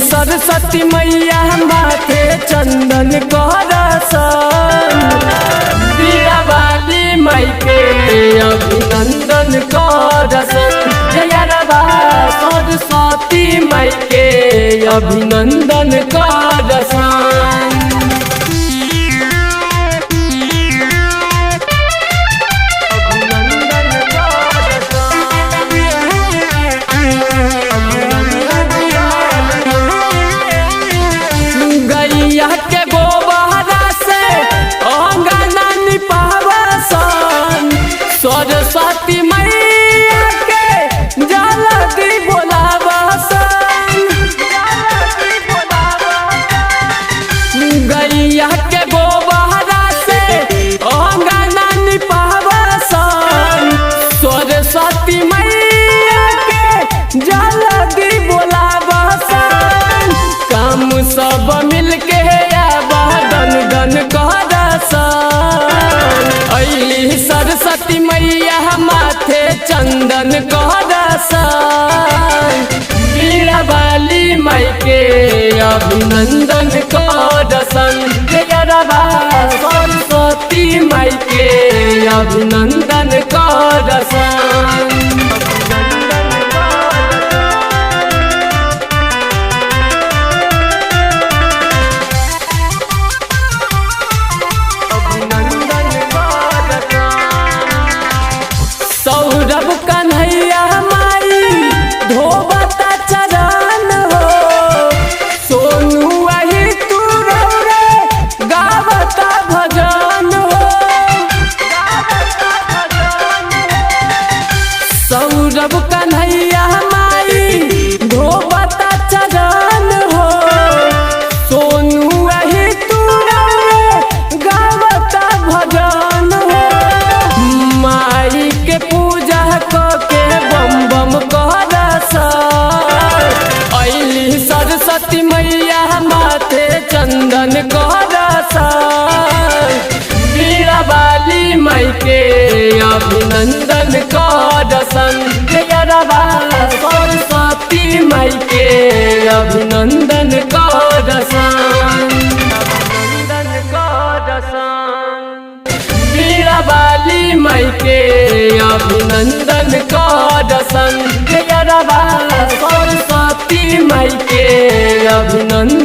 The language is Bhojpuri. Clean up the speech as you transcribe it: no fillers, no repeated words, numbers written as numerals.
सरस्वती मैया माथे चंदन करसन बीड़ा वाली माई के अभिनंदन करसन जयरबा सरस्वती माई के अभिनंदन करसन। के गोबहरा से अंगना निपावसन सरस्वती मैया के जल्दी बोलावसन गैया के गोबहरा से अंगना निपावसन सरस्वती मैया के जल्दी बोलावसन काम सब मिलके सरस्वती मैया माथे चंदन करसन बीड़ा वाली माई के अभिनंदन करसन जयरबा सरस्वती माई के अभिनंदन करसन। सौरभ कन्हैया माई धोबता चरण हो सोनू वही तू रे गावता भजन हो सौरभ कन्हैया माई धोबता चरण हो सोनू वही तू रे गावता भजन हो माई के पूजा के बम बम करसन सरस्वती मैया माथे चंदन करसन बीड़ा वाली माई के अभिनंदन करसन जयरबा सरस्वती माई के अभिनंदन करसन बीड़ा वाली माई के अभिनंदन करसन जयरबा सरस्वती माई के अभिनंदन